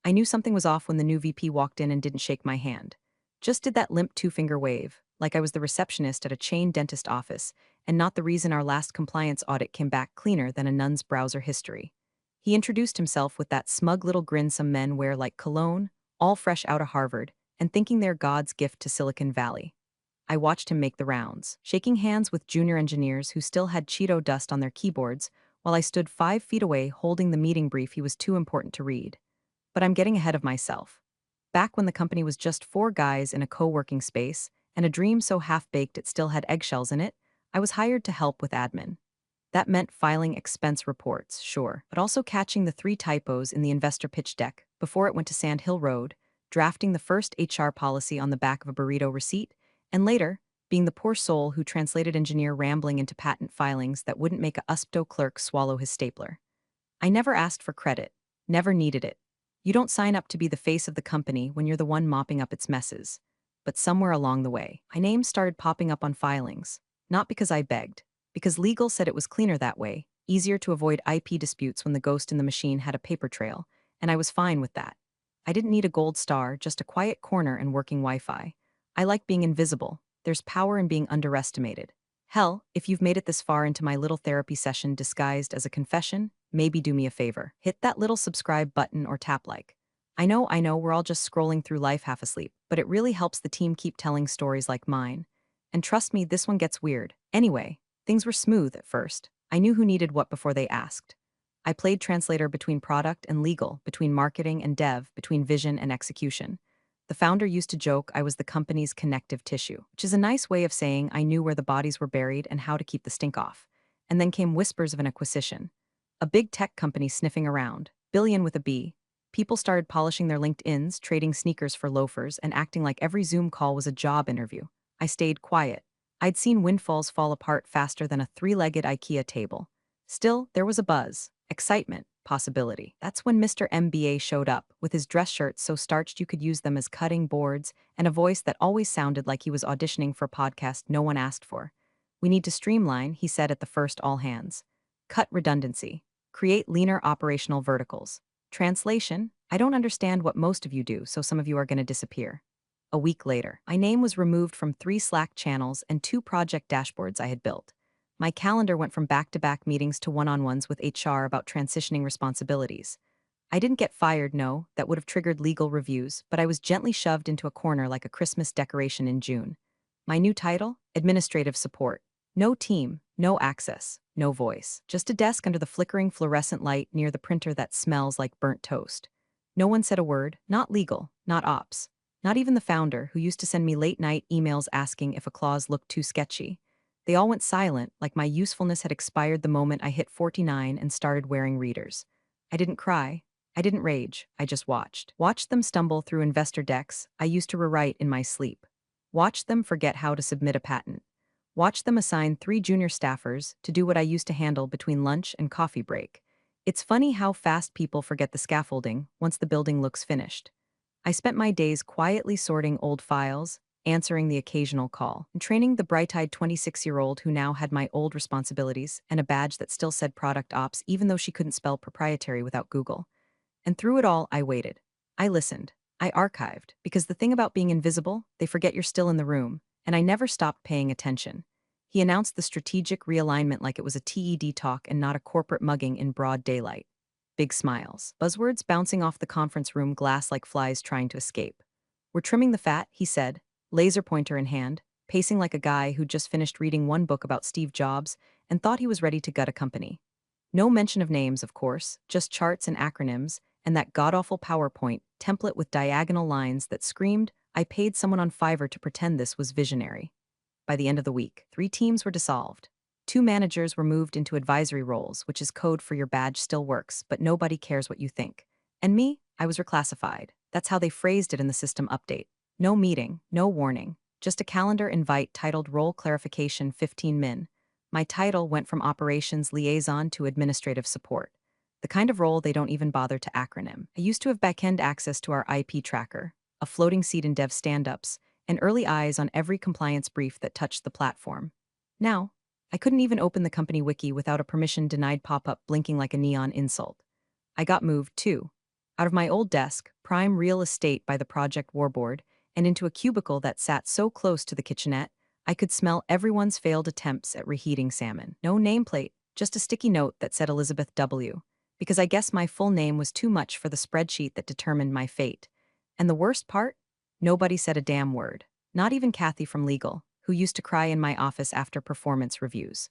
I knew something was off when the new VP walked in and didn't shake my hand. Just did that limp two-finger wave, like I was the receptionist at a chain dentist office, and not the reason our last compliance audit came back cleaner than a nun's browser history. He introduced himself with that smug little grin some men wear like cologne, all fresh out of Harvard, and thinking they're God's gift to Silicon Valley. I watched him make the rounds, shaking hands with junior engineers who still had Cheeto dust on their keyboards, while I stood 5 feet away holding the meeting brief he was too important to read. But I'm getting ahead of myself. Back when the company was just 4 guys in a co-working space, and a dream so half-baked it still had eggshells in it, I was hired to help with admin. That meant filing expense reports, sure, but also catching the 3 typos in the investor pitch deck before it went to Sand Hill Road, drafting the first HR policy on the back of a burrito receipt, and later, being the poor soul who translated engineer rambling into patent filings that wouldn't make a USPTO clerk swallow his stapler. I never asked for credit, never needed it. You don't sign up to be the face of the company when you're the one mopping up its messes. But somewhere along the way, my name started popping up on filings, not because I begged, because legal said it was cleaner that way, easier to avoid IP disputes when the ghost in the machine had a paper trail, and I was fine with that. I didn't need a gold star, just a quiet corner and working Wi-Fi. I like being invisible. There's power in being underestimated. Hell, if you've made it this far into my little therapy session disguised as a confession, maybe do me a favor. Hit that little subscribe button or tap like. I know, we're all just scrolling through life half asleep, but it really helps the team keep telling stories like mine. And trust me, this one gets weird. Anyway, things were smooth at first. I knew who needed what before they asked. I played translator between product and legal, between marketing and dev, between vision and execution. The founder used to joke I was the company's connective tissue, which is a nice way of saying I knew where the bodies were buried and how to keep the stink off. And then came whispers of an acquisition. A big tech company sniffing around, billion with a B. People started polishing their LinkedIns, trading sneakers for loafers, and acting like every Zoom call was a job interview. I stayed quiet. I'd seen windfalls fall apart faster than a 3-legged IKEA table. Still, there was a buzz, excitement, possibility. That's when Mr. MBA showed up, with his dress shirts so starched you could use them as cutting boards, and a voice that always sounded like he was auditioning for a podcast no one asked for. We need to streamline, he said at the first all hands. Cut redundancy. Create leaner operational verticals. Translation: I don't understand what most of you do, so some of you are going to disappear. A week later, my name was removed from 3 Slack channels and 2 project dashboards I had built. My calendar went from back-to-back meetings to one-on-ones with HR about transitioning responsibilities. I didn't get fired, no, that would have triggered legal reviews, but I was gently shoved into a corner like a Christmas decoration in June. My new title? Administrative support. No team, no access, no voice. Just a desk under the flickering fluorescent light near the printer that smells like burnt toast. No one said a word, not legal, not ops. Not even the founder, who used to send me late-night emails asking if a clause looked too sketchy. They all went silent, like my usefulness had expired the moment I hit 49 and started wearing readers. I didn't cry. I didn't rage. I just watched. Watched them stumble through investor decks I used to rewrite in my sleep. Watched them forget how to submit a patent. Watched them assign 3 junior staffers to do what I used to handle between lunch and coffee break. It's funny how fast people forget the scaffolding once the building looks finished. I spent my days quietly sorting old files, answering the occasional call, and training the bright-eyed 26-year-old who now had my old responsibilities and a badge that still said product ops even though she couldn't spell proprietary without Google. And through it all, I waited. I listened. I archived, because the thing about being invisible, they forget you're still in the room, and I never stopped paying attention. He announced the strategic realignment like it was a TED talk and not a corporate mugging in broad daylight. Big smiles. Buzzwords bouncing off the conference room glass like flies trying to escape. We're trimming the fat, he said, laser pointer in hand, pacing like a guy who'd just finished reading one book about Steve Jobs and thought he was ready to gut a company. No mention of names, of course, just charts and acronyms, and that god-awful PowerPoint template with diagonal lines that screamed, I paid someone on Fiverr to pretend this was visionary. By the end of the week, 3 teams were dissolved. 2 managers were moved into advisory roles, which is code for your badge still works, but nobody cares what you think. And me, I was reclassified. That's how they phrased it in the system update. No meeting, no warning, just a calendar invite titled Role Clarification 15 Min. My title went from operations liaison to administrative support. The kind of role they don't even bother to acronym. I used to have back-end access to our IP tracker, a floating seat in dev stand-ups, and early eyes on every compliance brief that touched the platform. Now, I couldn't even open the company wiki without a permission-denied pop-up blinking like a neon insult. I got moved, too. Out of my old desk, prime real estate by the project warboard, and into a cubicle that sat so close to the kitchenette, I could smell everyone's failed attempts at reheating salmon. No nameplate, just a sticky note that said Elizabeth W., because I guess my full name was too much for the spreadsheet that determined my fate. And the worst part? Nobody said a damn word. Not even Kathy from legal, who used to cry in my office after performance reviews.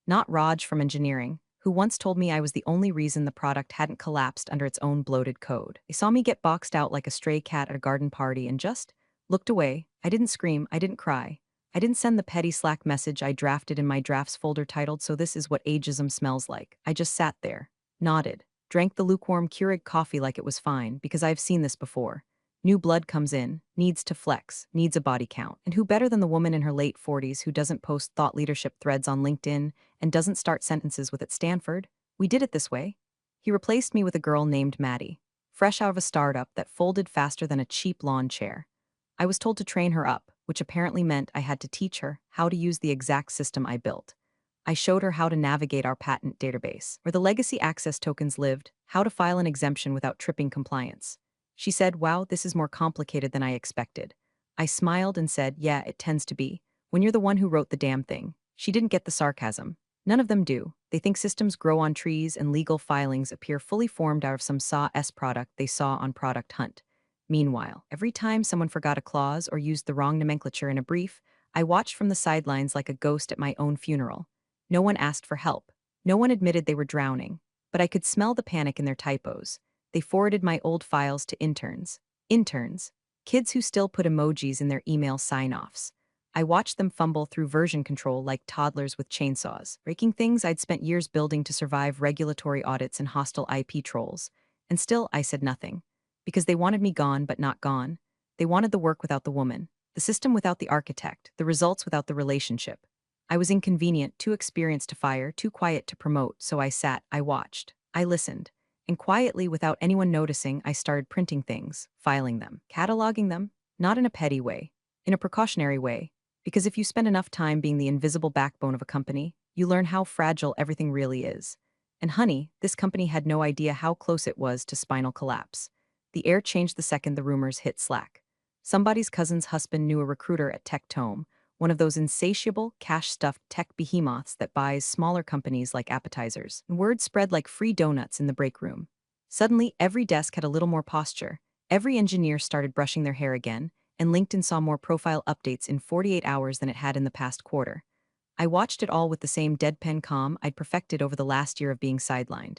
Not Raj from engineering, who once told me I was the only reason the product hadn't collapsed under its own bloated code. They saw me get boxed out like a stray cat at a garden party and just looked away. I didn't scream, I didn't cry. I didn't send the petty Slack message I drafted in my drafts folder titled "So This Is What Ageism Smells Like." I just sat there, nodded, drank the lukewarm Keurig coffee like it was fine, because I've seen this before. New blood comes in, needs to flex, needs a body count. And who better than the woman in her late 40s who doesn't post thought leadership threads on LinkedIn and doesn't start sentences with "at Stanford? We did it this way." He replaced me with a girl named Maddie, fresh out of a startup that folded faster than a cheap lawn chair. I was told to train her up, which apparently meant I had to teach her how to use the exact system I built. I showed her how to navigate our patent database, where the legacy access tokens lived, how to file an exemption without tripping compliance. She said, "Wow, this is more complicated than I expected." I smiled and said, "Yeah, it tends to be, when you're the one who wrote the damn thing." She didn't get the sarcasm. None of them do. They think systems grow on trees and legal filings appear fully formed out of some SAW product they saw on Product Hunt. Meanwhile, every time someone forgot a clause or used the wrong nomenclature in a brief, I watched from the sidelines like a ghost at my own funeral. No one asked for help. No one admitted they were drowning. But I could smell the panic in their typos. They forwarded my old files to interns. Interns? Kids who still put emojis in their email sign-offs. I watched them fumble through version control like toddlers with chainsaws, breaking things I'd spent years building to survive regulatory audits and hostile IP trolls. And still, I said nothing. Because they wanted me gone but not gone. They wanted the work without the woman, the system without the architect, the results without the relationship. I was inconvenient, too experienced to fire, too quiet to promote, so I sat, I watched, I listened. And quietly, without anyone noticing, I started printing things, filing them, cataloging them, not in a petty way, in a precautionary way. Because if you spend enough time being the invisible backbone of a company, you learn how fragile everything really is. And honey, this company had no idea how close it was to spinal collapse. The air changed the second the rumors hit Slack. Somebody's cousin's husband knew a recruiter at Tectome, one of those insatiable, cash-stuffed tech behemoths that buys smaller companies like appetizers. And word spread like free donuts in the break room. Suddenly, every desk had a little more posture. Every engineer started brushing their hair again, and LinkedIn saw more profile updates in 48 hours than it had in the past quarter. I watched it all with the same deadpan calm I'd perfected over the last year of being sidelined.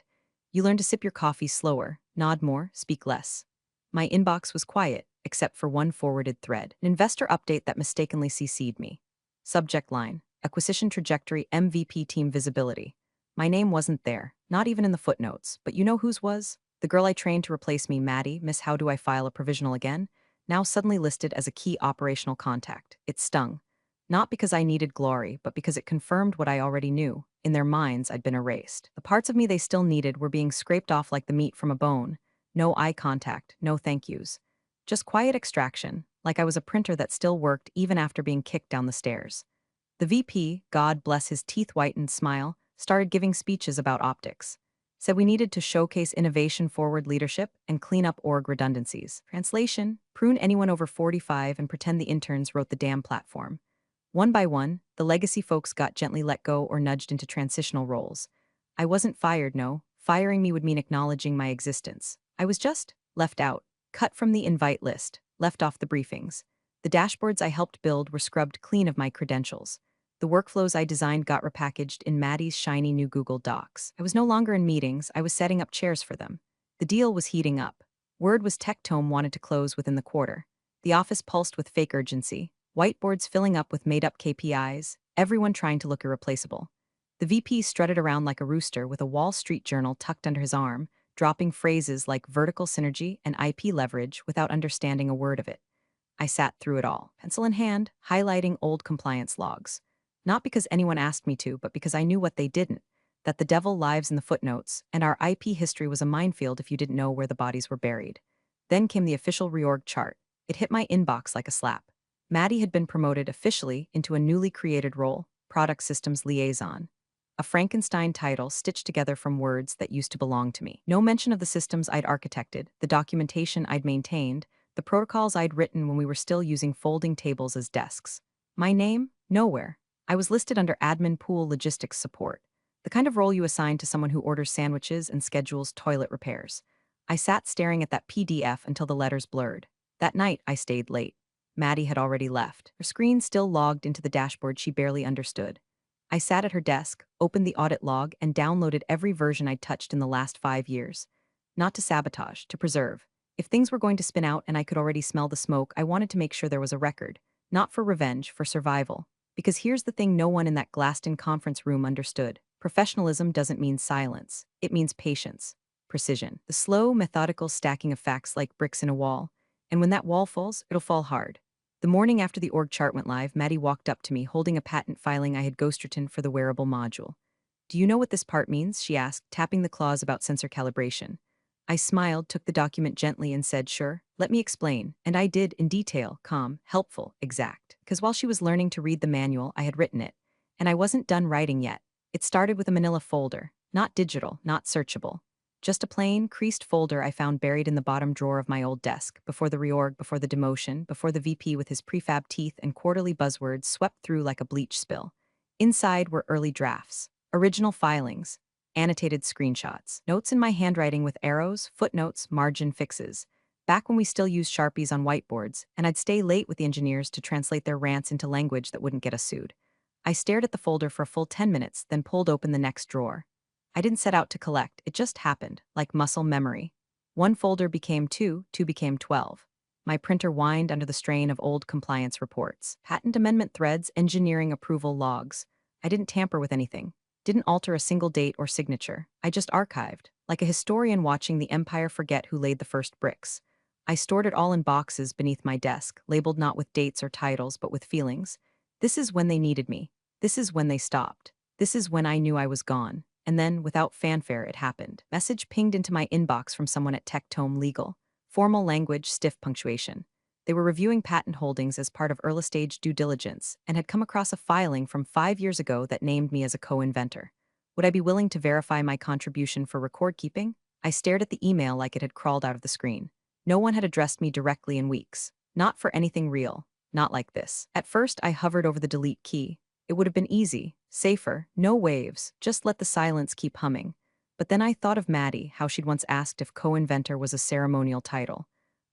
You learn to sip your coffee slower, nod more, speak less. My inbox was quiet, except for one forwarded thread, an investor update that mistakenly CC'd me. Subject line: Acquisition Trajectory MVP Team Visibility. My name wasn't there, not even in the footnotes, but you know whose was? The girl I trained to replace me, Maddie, Miss How Do I File a Provisional Again, now suddenly listed as a key operational contact. It stung. Not because I needed glory, but because it confirmed what I already knew. In their minds, I'd been erased. The parts of me they still needed were being scraped off like the meat from a bone. No eye contact, no thank yous. Just quiet extraction, like I was a printer that still worked even after being kicked down the stairs. The VP, God bless his teeth-whitened smile, started giving speeches about optics. Said we needed to showcase innovation-forward leadership and clean up org redundancies. Translation: prune anyone over 45 and pretend the interns wrote the damn platform. One by one, the legacy folks got gently let go or nudged into transitional roles. I wasn't fired, no. Firing me would mean acknowledging my existence. I was just left out, cut from the invite list, left off the briefings. The dashboards I helped build were scrubbed clean of my credentials. The workflows I designed got repackaged in Maddie's shiny new Google Docs. I was no longer in meetings, I was setting up chairs for them. The deal was heating up. Word was Tectome wanted to close within the quarter. The office pulsed with fake urgency. Whiteboards filling up with made-up KPIs, everyone trying to look irreplaceable. The VP strutted around like a rooster with a Wall Street Journal tucked under his arm, dropping phrases like vertical synergy and IP leverage without understanding a word of it. I sat through it all, pencil in hand, highlighting old compliance logs. Not because anyone asked me to, but because I knew what they didn't, that the devil lives in the footnotes, and our IP history was a minefield if you didn't know where the bodies were buried. Then came the official reorg chart. It hit my inbox like a slap. Maddie had been promoted officially into a newly created role, Product Systems Liaison. A Frankenstein title stitched together from words that used to belong to me. No mention of the systems I'd architected, the documentation I'd maintained, the protocols I'd written when we were still using folding tables as desks. My name? Nowhere. I was listed under admin pool logistics support, the kind of role you assign to someone who orders sandwiches and schedules toilet repairs. I sat staring at that PDF until the letters blurred. That night, I stayed late. Maddie had already left, her screen still logged into the dashboard she barely understood. I sat at her desk, opened the audit log, and downloaded every version I'd touched in the last 5 years. Not to sabotage, to preserve. If things were going to spin out and I could already smell the smoke, I wanted to make sure there was a record. Not for revenge, for survival. Because here's the thing no one in that glassed-in conference room understood. Professionalism doesn't mean silence. It means patience. Precision. The slow, methodical stacking of facts like bricks in a wall. And when that wall falls, it'll fall hard. The morning after the org chart went live, Maddie walked up to me, holding a patent filing I had ghostwritten for the wearable module. "Do you know what this part means?" she asked, tapping the clause about sensor calibration. I smiled, took the document gently, and said, "Sure, let me explain." And I did, in detail, calm, helpful, exact. Because while she was learning to read the manual, I had written it. And I wasn't done writing yet. It started with a manila folder. Not digital, not searchable. Just a plain, creased folder I found buried in the bottom drawer of my old desk, before the reorg, before the demotion, before the VP with his prefab teeth and quarterly buzzwords swept through like a bleach spill. Inside were early drafts, original filings, annotated screenshots, notes in my handwriting with arrows, footnotes, margin fixes. Back when we still used Sharpies on whiteboards, and I'd stay late with the engineers to translate their rants into language that wouldn't get us sued. I stared at the folder for a full 10 minutes, then pulled open the next drawer. I didn't set out to collect, it just happened, like muscle memory. One folder became two, two became 12. My printer whined under the strain of old compliance reports, patent amendment threads, engineering approval logs. I didn't tamper with anything, didn't alter a single date or signature. I just archived, like a historian watching the empire forget who laid the first bricks. I stored it all in boxes beneath my desk, labeled not with dates or titles, but with feelings. This is when they needed me. This is when they stopped. This is when I knew I was gone. And then, without fanfare, it happened. Message pinged into my inbox from someone at Tectome Legal. Formal language, stiff punctuation. They were reviewing patent holdings as part of early-stage due diligence and had come across a filing from 5 years ago that named me as a co-inventor. Would I be willing to verify my contribution for record-keeping? I stared at the email like it had crawled out of the screen. No one had addressed me directly in weeks. Not for anything real. Not like this. At first, I hovered over the delete key. It would have been easy, safer, no waves, just let the silence keep humming. But then I thought of Maddie, how she'd once asked if co-inventor was a ceremonial title.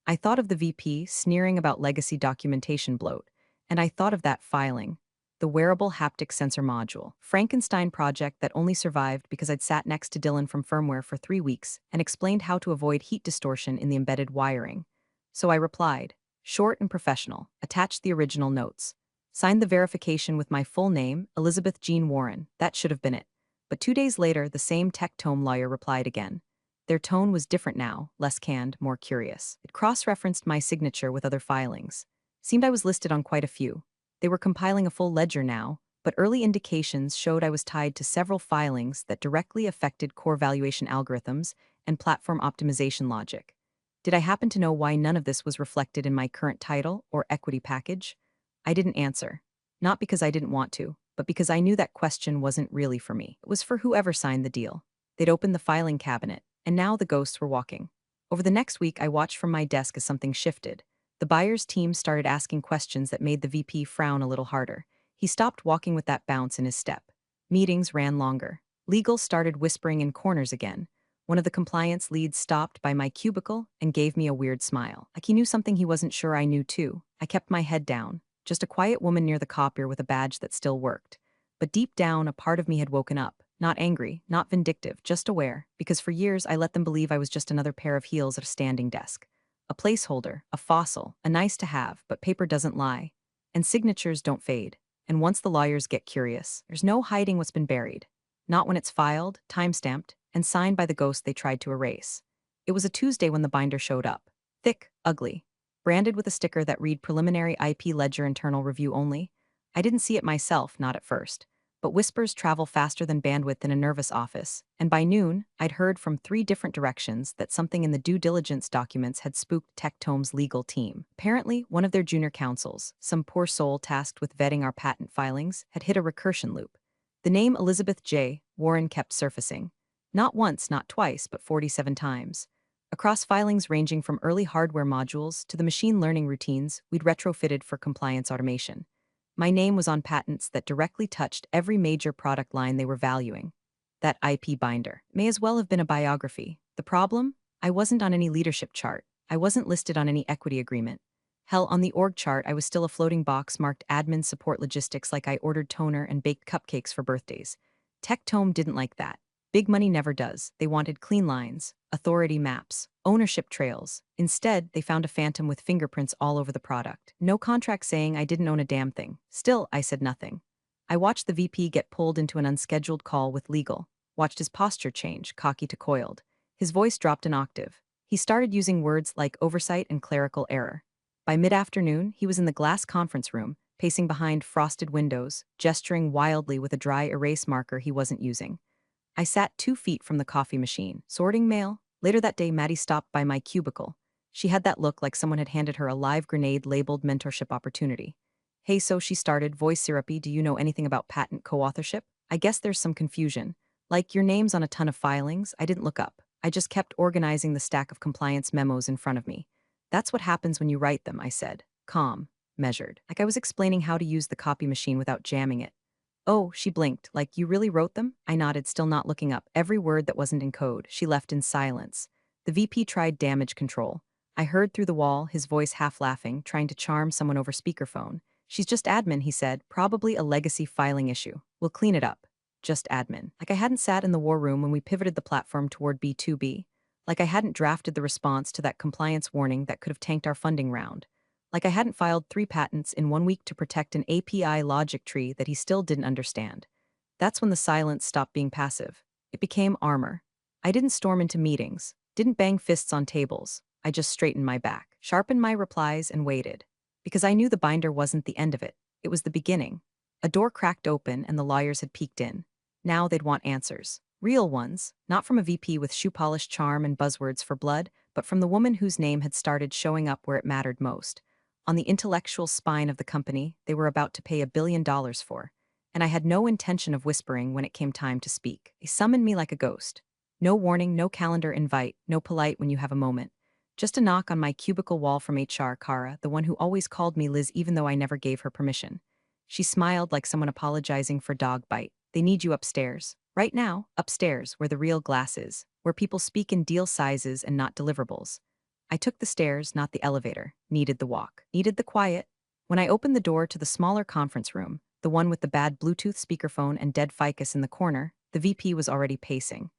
I thought of the VP sneering about legacy documentation bloat, and I thought of that filing, the wearable haptic sensor module, Frankenstein project that only survived because I'd sat next to Dylan from firmware for 3 weeks and explained how to avoid heat distortion in the embedded wiring. So I replied, short and professional, attached the original notes. Signed the verification with my full name, Elizabeth Jean Warren. That should have been it. But 2 days later, the same Tectome lawyer replied again. Their tone was different now, less canned, more curious. It cross-referenced my signature with other filings. Seemed I was listed on quite a few. They were compiling a full ledger now, but early indications showed I was tied to several filings that directly affected core valuation algorithms and platform optimization logic. Did I happen to know why none of this was reflected in my current title or equity package? I didn't answer. Not because I didn't want to, but because I knew that question wasn't really for me. It was for whoever signed the deal. They'd opened the filing cabinet, and now the ghosts were walking. Over the next week, I watched from my desk as something shifted. The buyer's team started asking questions that made the VP frown a little harder. He stopped walking with that bounce in his step. Meetings ran longer. Legal started whispering in corners again. One of the compliance leads stopped by my cubicle and gave me a weird smile. Like he knew something he wasn't sure I knew too. I kept my head down. Just a quiet woman near the copier with a badge that still worked. But deep down, a part of me had woken up. Not angry, not vindictive, just aware, because for years I let them believe I was just another pair of heels at a standing desk. A placeholder, a fossil, a nice to have, but paper doesn't lie. And signatures don't fade. And once the lawyers get curious, there's no hiding what's been buried. Not when it's filed, time-stamped, and signed by the ghost they tried to erase. It was a Tuesday when the binder showed up. Thick, ugly, branded with a sticker that read Preliminary IP Ledger Internal Review Only. I didn't see it myself, not at first. But whispers travel faster than bandwidth in a nervous office, and by noon, I'd heard from 3 different directions that something in the due diligence documents had spooked Tectome's legal team. Apparently, one of their junior counsels, some poor soul tasked with vetting our patent filings, had hit a recursion loop. The name Elizabeth J. Warren kept surfacing. Not once, not twice, but 47 times. Across filings ranging from early hardware modules to the machine learning routines we'd retrofitted for compliance automation. My name was on patents that directly touched every major product line they were valuing. That IP binder may as well have been a biography. The problem? I wasn't on any leadership chart. I wasn't listed on any equity agreement. Hell, on the org chart, I was still a floating box marked admin support logistics like I ordered toner and baked cupcakes for birthdays. Tectome didn't like that. Big money never does. They wanted clean lines, authority maps, ownership trails. Instead, they found a phantom with fingerprints all over the product. No contract saying I didn't own a damn thing. Still, I said nothing. I watched the VP get pulled into an unscheduled call with legal, watched his posture change, cocky to coiled. His voice dropped an octave. He started using words like oversight and clerical error. By mid-afternoon, he was in the glass conference room, pacing behind frosted windows, gesturing wildly with a dry erase marker he wasn't using. I sat 2 feet from the coffee machine, sorting mail. Later that day, Maddie stopped by my cubicle. She had that look like someone had handed her a live grenade labeled mentorship opportunity. Hey, so she started, voice syrupy, do you know anything about patent co-authorship? I guess there's some confusion. Like, your name's on a ton of filings, I didn't look up. I just kept organizing the stack of compliance memos in front of me. That's what happens when you write them, I said. Calm, measured, like I was explaining how to use the copy machine without jamming it. Oh, she blinked, like, you really wrote them? I nodded, still not looking up. Every word that wasn't in code, she left in silence. The VP tried damage control. I heard through the wall, his voice half laughing, trying to charm someone over speakerphone. She's just admin, he said, probably a legacy filing issue. We'll clean it up. Just admin. Like I hadn't sat in the war room when we pivoted the platform toward B2B. Like I hadn't drafted the response to that compliance warning that could have tanked our funding round. Like I hadn't filed 3 patents in 1 week to protect an API logic tree that he still didn't understand. That's when the silence stopped being passive. It became armor. I didn't storm into meetings, didn't bang fists on tables. I just straightened my back, sharpened my replies, and waited. Because I knew the binder wasn't the end of it. It was the beginning. A door cracked open and the lawyers had peeked in. Now they'd want answers. Real ones, not from a VP with shoe-polished charm and buzzwords for blood, but from the woman whose name had started showing up where it mattered most. On the intellectual spine of the company they were about to pay $1 billion for. And I had no intention of whispering when it came time to speak. They summoned me like a ghost. No warning, no calendar invite, no polite when you have a moment. Just a knock on my cubicle wall from HR, Kara, the one who always called me Liz even though I never gave her permission. She smiled like someone apologizing for dog bite. They need you upstairs. Right now, upstairs, where the real glass is, where people speak in deal sizes and not deliverables. I took the stairs, not the elevator, needed the walk, needed the quiet. When I opened the door to the smaller conference room, the one with the bad Bluetooth speakerphone and dead ficus in the corner, the VP was already pacing.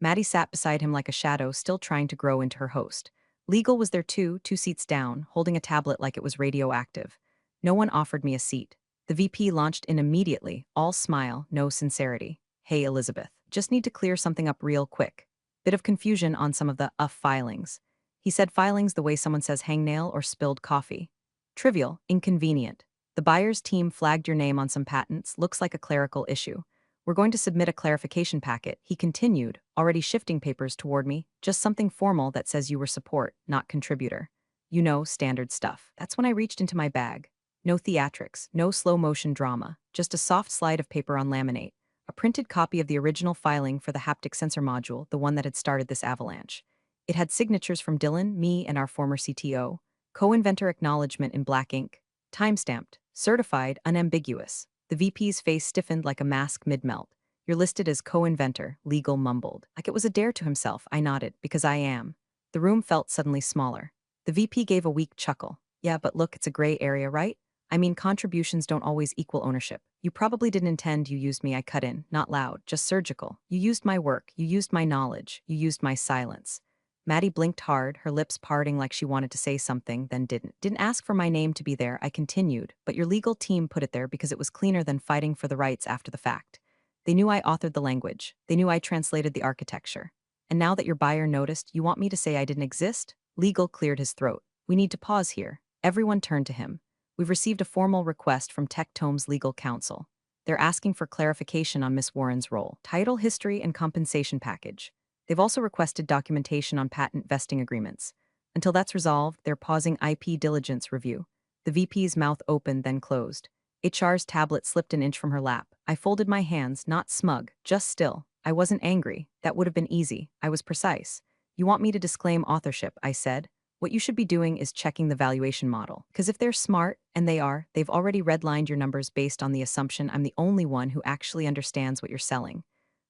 Maddie sat beside him like a shadow, still trying to grow into her host. Legal was there too, 2 seats down, holding a tablet like it was radioactive. No one offered me a seat. The VP launched in immediately, all smile, no sincerity. Hey, Elizabeth, just need to clear something up real quick. Bit of confusion on some of the filings. He said filings the way someone says hangnail or spilled coffee. Trivial, inconvenient. The buyer's team flagged your name on some patents, looks like a clerical issue. We're going to submit a clarification packet, he continued, already shifting papers toward me, just something formal that says you were support, not contributor. You know, standard stuff. That's when I reached into my bag. No theatrics, no slow-motion drama, just a soft slide of paper on laminate. A printed copy of the original filing for the haptic sensor module, the one that had started this avalanche. It had signatures from Dylan, me, and our former CTO, co-inventor acknowledgement in black ink, time-stamped, certified, unambiguous. The VP's face stiffened like a mask mid-melt. You're listed as co-inventor, legal mumbled. Like it was a dare to himself, I nodded, because I am. The room felt suddenly smaller. The VP gave a weak chuckle. Yeah, but look, it's a gray area, right? I mean, contributions don't always equal ownership. You probably didn't intend you used me, I cut in, not loud, just surgical. You used my work, you used my knowledge, you used my silence. Maddie blinked hard, her lips parting like she wanted to say something, then didn't. Didn't ask for my name to be there, I continued, but your legal team put it there because it was cleaner than fighting for the rights after the fact. They knew I authored the language. They knew I translated the architecture. And now that your buyer noticed, you want me to say I didn't exist? Legal cleared his throat. We need to pause here. Everyone turned to him. We've received a formal request from Tectome's legal counsel. They're asking for clarification on Miss Warren's role, title, history, and compensation package. They've also requested documentation on patent vesting agreements. Until that's resolved, they're pausing IP diligence review. The VP's mouth opened, then closed. HR's tablet slipped an inch from her lap. I folded my hands, not smug, just still. I wasn't angry. That would have been easy. I was precise. You want me to disclaim authorship, I said. What you should be doing is checking the valuation model. Because if they're smart, and they are, they've already redlined your numbers based on the assumption I'm the only one who actually understands what you're selling.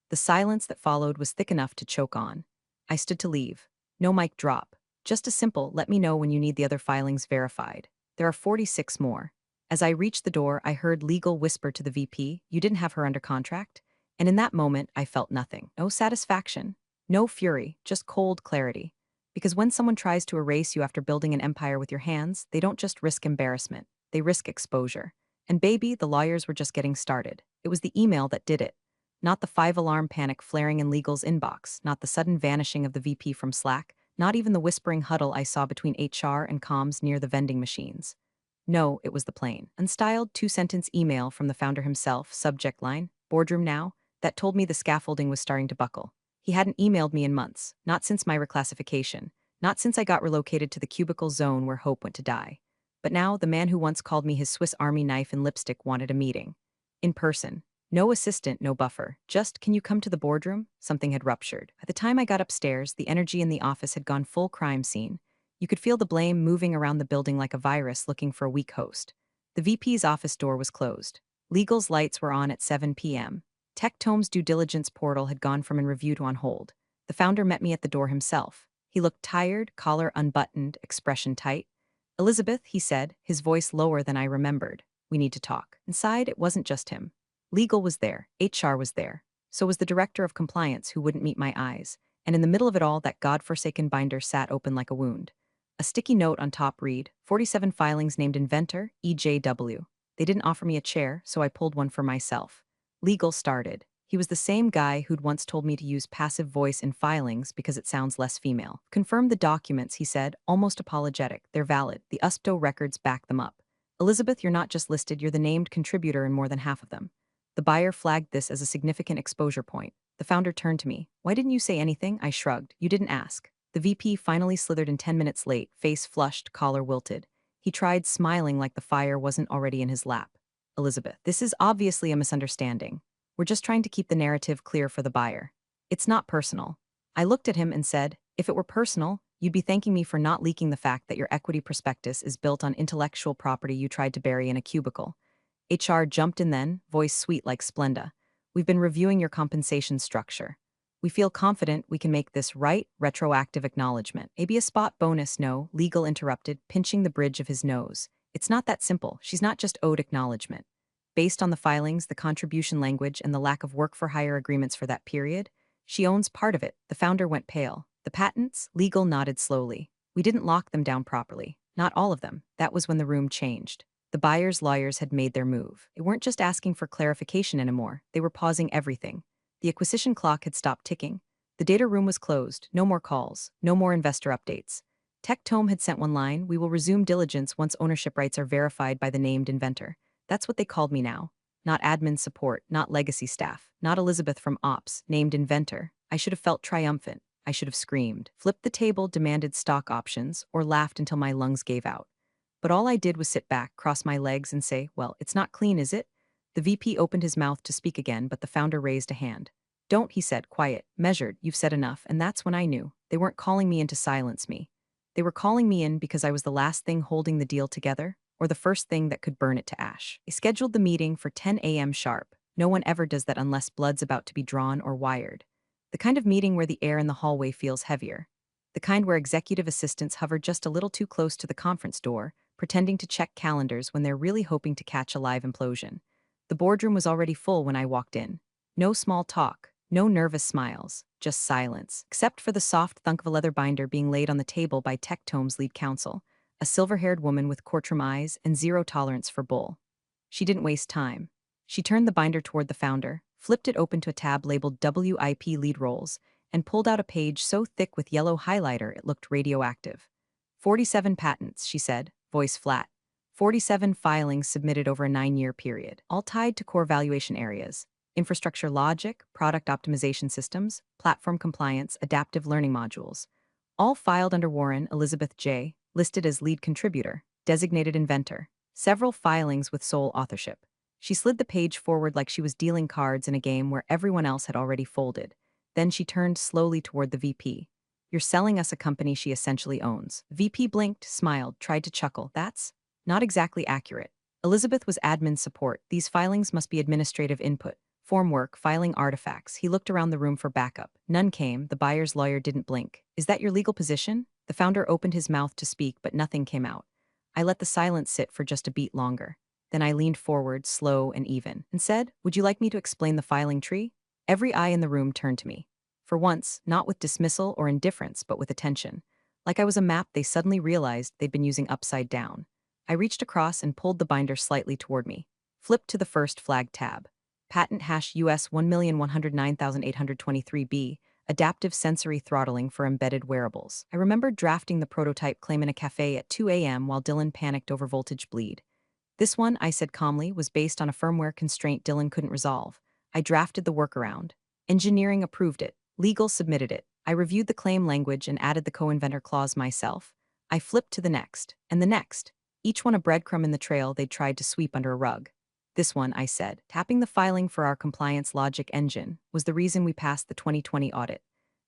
The silence that followed was thick enough to choke on. I stood to leave. No mic drop. Just a simple, let me know when you need the other filings verified. There are 46 more. As I reached the door, I heard legal whisper to the VP, you didn't have her under contract? And in that moment, I felt nothing. No satisfaction. No fury, just cold clarity. Because when someone tries to erase you after building an empire with your hands, they don't just risk embarrassment, they risk exposure. And baby, the lawyers were just getting started. It was the email that did it. Not the five-alarm panic flaring in legal's inbox, not the sudden vanishing of the VP from Slack, not even the whispering huddle I saw between HR and comms near the vending machines. No, it was the plain, unstyled two-sentence email from the founder himself, subject line, boardroom now, that told me the scaffolding was starting to buckle. He hadn't emailed me in months, not since my reclassification, not since I got relocated to the cubicle zone where hope went to die. But now, the man who once called me his Swiss Army knife and lipstick wanted a meeting. In person. No assistant, no buffer. Just, can you come to the boardroom? Something had ruptured. By the time I got upstairs, the energy in the office had gone full crime scene. You could feel the blame moving around the building like a virus looking for a weak host. The VP's office door was closed. Legal's lights were on at 7 p.m. Tectome's due diligence portal had gone from in review to on hold. The founder met me at the door himself. He looked tired, collar unbuttoned, expression tight. Elizabeth, he said, his voice lower than I remembered. We need to talk. Inside, it wasn't just him. Legal was there, HR was there. So was the director of compliance who wouldn't meet my eyes. And in the middle of it all, that godforsaken binder sat open like a wound. A sticky note on top read, 47 filings named inventor, EJW. They didn't offer me a chair, so I pulled one for myself. Legal started. He was the same guy who'd once told me to use passive voice in filings because it sounds less female. Confirm the documents, he said, almost apologetic. They're valid. The USPTO records back them up. Elizabeth, you're not just listed, you're the named contributor in more than half of them. The buyer flagged this as a significant exposure point. The founder turned to me. Why didn't you say anything? I shrugged. You didn't ask. The VP finally slithered in 10 minutes late, face flushed, collar wilted. He tried smiling like the fire wasn't already in his lap. Elizabeth, this is obviously a misunderstanding. We're just trying to keep the narrative clear for the buyer. It's not personal. I looked at him and said, if it were personal, you'd be thanking me for not leaking the fact that your equity prospectus is built on intellectual property you tried to bury in a cubicle. HR jumped in then, voice sweet like Splenda. We've been reviewing your compensation structure. We feel confident we can make this right, retroactive acknowledgement. Maybe a spot bonus, no, legal interrupted, pinching the bridge of his nose. It's not that simple. She's not just owed acknowledgement. Based on the filings, the contribution language, and the lack of work-for-hire agreements for that period, she owns part of it. The founder went pale. The patents, legal nodded slowly. We didn't lock them down properly. Not all of them. That was when the room changed. The buyer's lawyers had made their move. They weren't just asking for clarification anymore. They were pausing everything. The acquisition clock had stopped ticking. The data room was closed. No more calls. No more investor updates. Tectome had sent one line, we will resume diligence once ownership rights are verified by the named inventor. That's what they called me now. Not admin support, not legacy staff, not Elizabeth from Ops, named inventor. I should have felt triumphant. I should have screamed, flipped the table, demanded stock options, or laughed until my lungs gave out. But all I did was sit back, cross my legs, and say, well, it's not clean, is it? The VP opened his mouth to speak again, but the founder raised a hand. Don't, he said, quiet, measured, you've said enough, and that's when I knew. They weren't calling me in to silence me. They were calling me in because I was the last thing holding the deal together, or the first thing that could burn it to ash. They scheduled the meeting for 10 a.m. sharp. No one ever does that unless blood's about to be drawn or wired. The kind of meeting where the air in the hallway feels heavier. The kind where executive assistants hover just a little too close to the conference door, pretending to check calendars when they're really hoping to catch a live implosion. The boardroom was already full when I walked in. No small talk, no nervous smiles, just silence, except for the soft thunk of a leather binder being laid on the table by Tectome's lead counsel, a silver-haired woman with courtroom eyes and zero tolerance for bull. She didn't waste time. She turned the binder toward the founder, flipped it open to a tab labeled WIP lead roles, and pulled out a page so thick with yellow highlighter it looked radioactive. 47 patents, she said, voice flat. 47 filings submitted over a 9-year period, all tied to core valuation areas: infrastructure logic, product optimization systems, platform compliance, adaptive learning modules. All filed under Warren Elizabeth J., listed as lead contributor, designated inventor. Several filings with sole authorship. She slid the page forward like she was dealing cards in a game where everyone else had already folded. Then she turned slowly toward the VP. You're selling us a company she essentially owns. VP blinked, smiled, tried to chuckle. That's not exactly accurate. Elizabeth was admin support. These filings must be administrative input. Form work, filing artifacts. He looked around the room for backup. None came. The buyer's lawyer didn't blink. Is that your legal position? The founder opened his mouth to speak, but nothing came out. I let the silence sit for just a beat longer. Then I leaned forward, slow and even, and said, would you like me to explain the filing tree? Every eye in the room turned to me. For once, not with dismissal or indifference, but with attention. Like I was a map they suddenly realized they'd been using upside down. I reached across and pulled the binder slightly toward me. Flipped to the first flag tab. Patent hash US 1,109,823B, adaptive sensory throttling for embedded wearables. I remembered drafting the prototype claim in a cafe at 2 a.m. while Dylan panicked over voltage bleed. This one, I said calmly, was based on a firmware constraint Dylan couldn't resolve. I drafted the workaround. Engineering approved it. Legal submitted it. I reviewed the claim language and added the co-inventor clause myself. I flipped to the next, and the next. Each one a breadcrumb in the trail they'd tried to sweep under a rug. This one, I said, tapping the filing for our compliance logic engine, was the reason we passed the 2020 audit.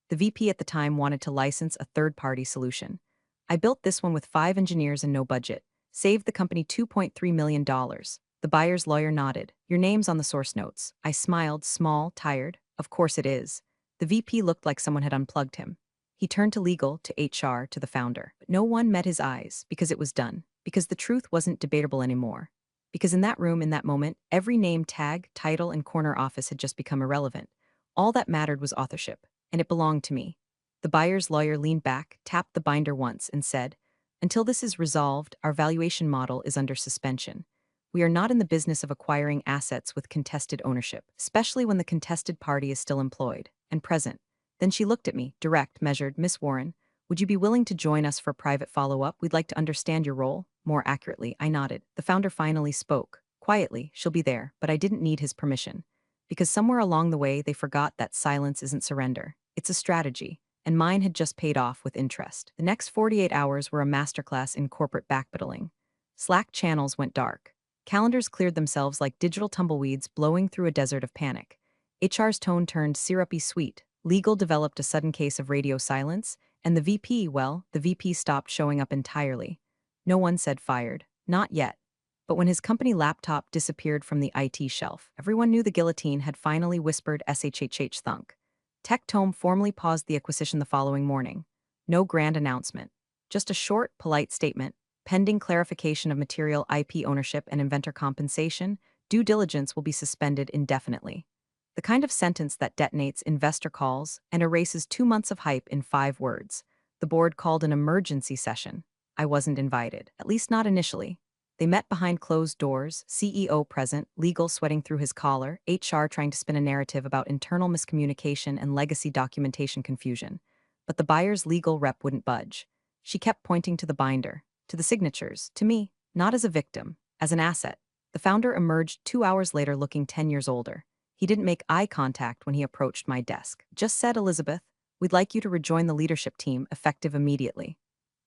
The VP at the time wanted to license a third-party solution. I built this one with 5 engineers and no budget. Saved the company $2.3 million. The buyer's lawyer nodded. Your name's on the source notes. I smiled, small, tired. Of course it is. The VP looked like someone had unplugged him. He turned to legal, to HR, to the founder. But no one met his eyes, because it was done. Because the truth wasn't debatable anymore. Because in that room, in that moment, every name tag, title, and corner office had just become irrelevant. All that mattered was authorship, and it belonged to me. The buyer's lawyer leaned back, tapped the binder once, and said, until this is resolved, our valuation model is under suspension. We are not in the business of acquiring assets with contested ownership, especially when the contested party is still employed and present. Then she looked at me, direct, measured. Miss Warren, would you be willing to join us for private follow-up? We'd like to understand your role. More accurately, I nodded. The founder finally spoke. Quietly, she'll be there, but I didn't need his permission. Because somewhere along the way, they forgot that silence isn't surrender. It's a strategy. And mine had just paid off with interest. The next 48 hours were a masterclass in corporate backpedaling. Slack channels went dark. Calendars cleared themselves like digital tumbleweeds blowing through a desert of panic. HR's tone turned syrupy sweet. Legal developed a sudden case of radio silence, and the VP stopped showing up entirely. No one said fired. Not yet. But when his company laptop disappeared from the IT shelf, everyone knew the guillotine had finally whispered SHHH thunk. Tectome formally paused the acquisition the following morning. No grand announcement. Just a short, polite statement. Pending clarification of material IP ownership and inventor compensation, due diligence will be suspended indefinitely. The kind of sentence that detonates investor calls and erases 2 months of hype in 5 words. The board called an emergency session. I wasn't invited, at least not initially. They met behind closed doors, CEO present, legal sweating through his collar, HR trying to spin a narrative about internal miscommunication and legacy documentation confusion. But the buyer's legal rep wouldn't budge. She kept pointing to the binder, to the signatures, to me, not as a victim, as an asset. The founder emerged 2 hours later looking 10 years older. He didn't make eye contact when he approached my desk. Just said, Elizabeth, we'd like you to rejoin the leadership team, effective immediately.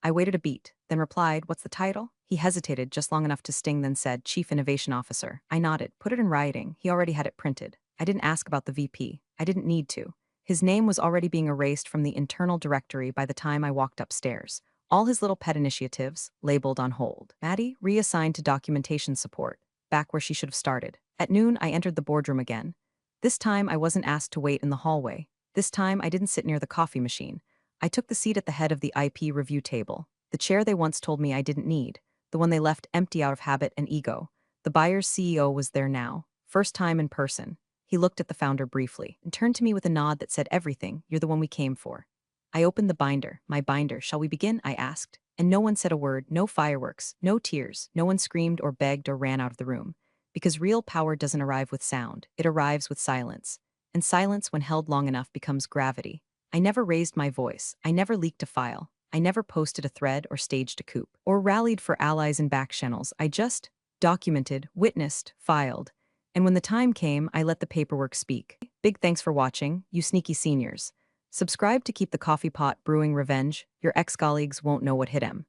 I waited a beat, then replied, what's the title? He hesitated just long enough to sting, then said, Chief Innovation Officer. I nodded. Put it in writing. He already had it printed. I didn't ask about the VP. I didn't need to. His name was already being erased from the internal directory by the time I walked upstairs. All his little pet initiatives, labeled on hold. Maddie, reassigned to documentation support, back where she should have started. At noon, I entered the boardroom again. This time, I wasn't asked to wait in the hallway. This time, I didn't sit near the coffee machine. I took the seat at the head of the IP review table, the chair they once told me I didn't need, the one they left empty out of habit and ego. The buyer's CEO was there now, first time in person. He looked at the founder briefly and turned to me with a nod that said everything, you're the one we came for. I opened the binder, my binder. Shall we begin? I asked. And no one said a word, no fireworks, no tears, no one screamed or begged or ran out of the room. Because real power doesn't arrive with sound, it arrives with silence. And silence, when held long enough, becomes gravity. I never raised my voice, I never leaked a file, I never posted a thread or staged a coup, or rallied for allies in back channels. I just documented, witnessed, filed. And when the time came, I let the paperwork speak. Big thanks for watching, you sneaky seniors. Subscribe to keep the coffee pot brewing revenge. Your ex-colleagues won't know what hit 'em.